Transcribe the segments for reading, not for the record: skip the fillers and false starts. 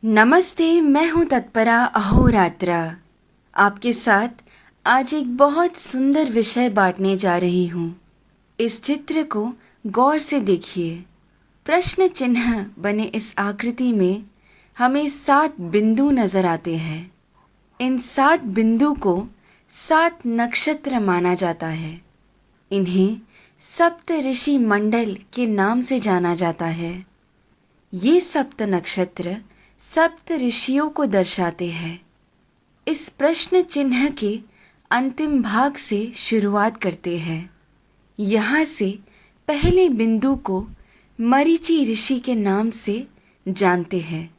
नमस्ते, मैं हूँ तत्परा अहोरात्रा। आपके साथ आज एक बहुत सुंदर विषय बांटने जा रही हूँ। इस चित्र को गौर से देखिए। प्रश्न चिन्ह बने इस आकृति में हमें 7 बिंदु नजर आते हैं। इन 7 बिंदु को 7 नक्षत्र माना जाता है। इन्हें सप्त ऋषि मंडल के नाम से जाना जाता है। ये सप्त नक्षत्र सप्त ऋषियों को दर्शाते हैं। इस प्रश्न चिन्ह के अंतिम भाग से शुरुआत करते हैं। यहाँ से पहले बिंदु को मरीचि ऋषि के नाम से जानते हैं।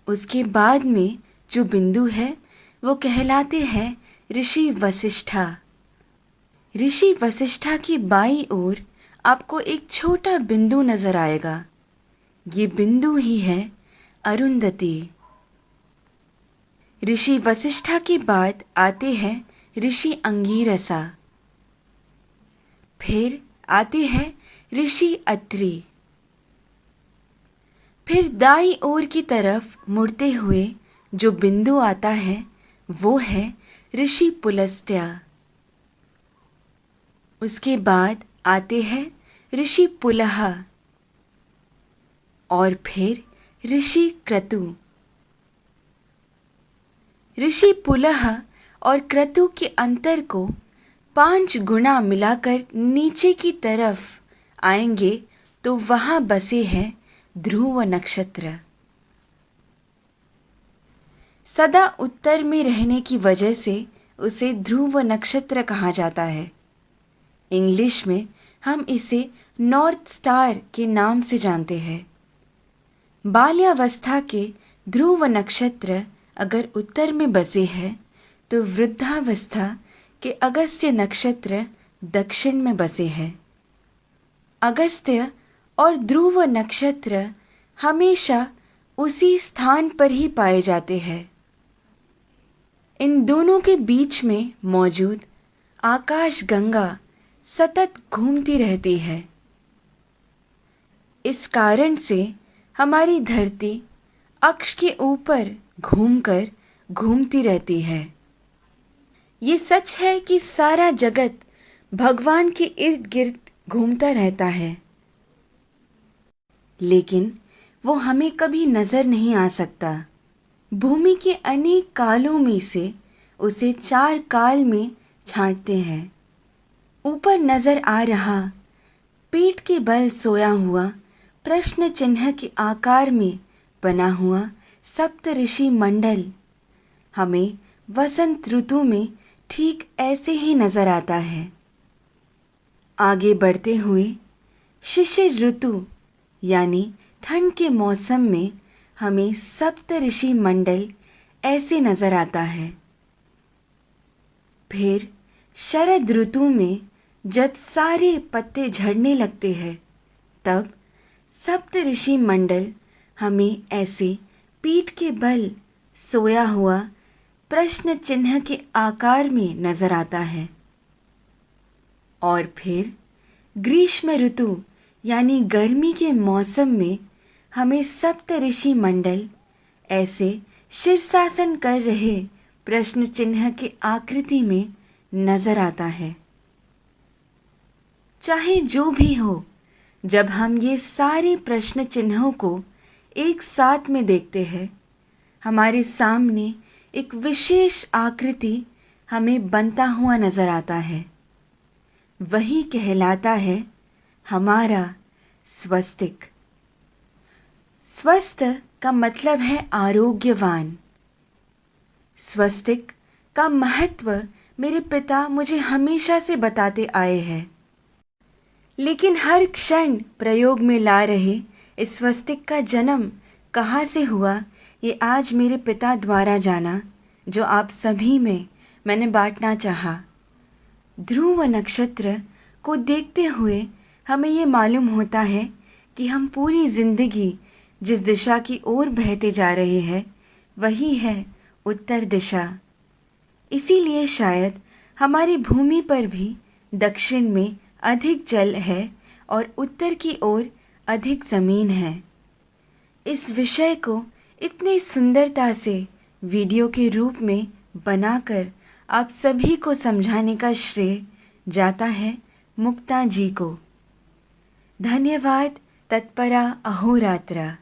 उसके बाद में जो बिंदु है वो कहलाते हैं ऋषि वसिष्ठा। ऋषि वसिष्ठा की बाईं ओर आपको एक छोटा बिंदु नजर आएगा। ये बिंदु ही है अरुंधति। ऋषि वसिष्ठा के बाद आते हैं ऋषि अंगीरसा। फिर आते हैं ऋषि अत्रि। फिर दाईं ओर की तरफ मुड़ते हुए जो बिंदु आता है वो है ऋषि पुलस्त्य। उसके बाद आते हैं ऋषि पुलह और फिर ऋषि क्रतु। ऋषि पुलह और क्रतु के अंतर को 5 गुना मिलाकर नीचे की तरफ आएंगे तो वहां बसे हैं ध्रुव नक्षत्र। सदा उत्तर में रहने की वजह से उसे ध्रुव नक्षत्र कहा जाता है। इंग्लिश में हम इसे नॉर्थ स्टार के नाम से जानते हैं। बाल्यावस्था के ध्रुव नक्षत्र अगर उत्तर में बसे हैं तो वृद्धावस्था के अगस्त्य नक्षत्र दक्षिण में बसे हैं। अगस्त्य और ध्रुव नक्षत्र हमेशा उसी स्थान पर ही पाए जाते हैं। इन दोनों के बीच में मौजूद आकाश गंगा सतत घूमती रहती है। इस कारण से हमारी धरती अक्ष के ऊपर घूमकर घूमती रहती है। ये सच है कि सारा जगत भगवान के इर्द गिर्द घूमता रहता है, लेकिन वो हमें कभी नजर नहीं आ सकता। भूमि के अनेक कालों में से उसे 4 काल में छांटते हैं। ऊपर नजर आ रहा पीठ के बल सोया हुआ प्रश्न चिन्ह के आकार में बना हुआ सप्त ऋषि मंडल हमें वसंत ऋतु में ठीक ऐसे ही नजर आता है। आगे बढ़ते हुए शिशिर ऋतु यानी ठंड के मौसम में हमें सप्त ऋषि मंडल ऐसे नजर आता है। फिर शरद ऋतु में जब सारे पत्ते झड़ने लगते हैं तब सप्त ऋषि मंडल हमें ऐसे पीठ के बल सोया हुआ प्रश्न चिन्ह के आकार में नजर आता है। और फिर ग्रीष्म ऋतु यानी गर्मी के मौसम में हमें सप्त ऋषि मंडल ऐसे शीर्षासन कर रहे प्रश्न चिन्ह के आकृति में नजर आता है। चाहे जो भी हो, जब हम ये सारे प्रश्न चिन्हों को एक साथ में देखते हैं, हमारे सामने एक विशेष आकृति हमें बनता हुआ नजर आता है। वही कहलाता है हमारा स्वस्तिक। स्वस्थ का मतलब है आरोग्यवान। स्वस्तिक का महत्व मेरे पिता मुझे हमेशा से बताते आए हैं, लेकिन हर क्षण प्रयोग में ला रहे इस स्वस्तिक का जन्म कहाँ से हुआ ये आज मेरे पिता द्वारा जाना, जो आप सभी में मैंने बांटना चाहा। ध्रुव नक्षत्र को देखते हुए हमें ये मालूम होता है कि हम पूरी जिंदगी जिस दिशा की ओर बहते जा रहे हैं वही है उत्तर दिशा। इसीलिए शायद हमारी भूमि पर भी दक्षिण में अधिक जल है और उत्तर की ओर अधिक ज़मीन है। इस विषय को इतनी सुंदरता से वीडियो के रूप में बनाकर आप सभी को समझाने का श्रेय जाता है मुक्ता जी को। धन्यवाद। तत्परा अहोरात्र।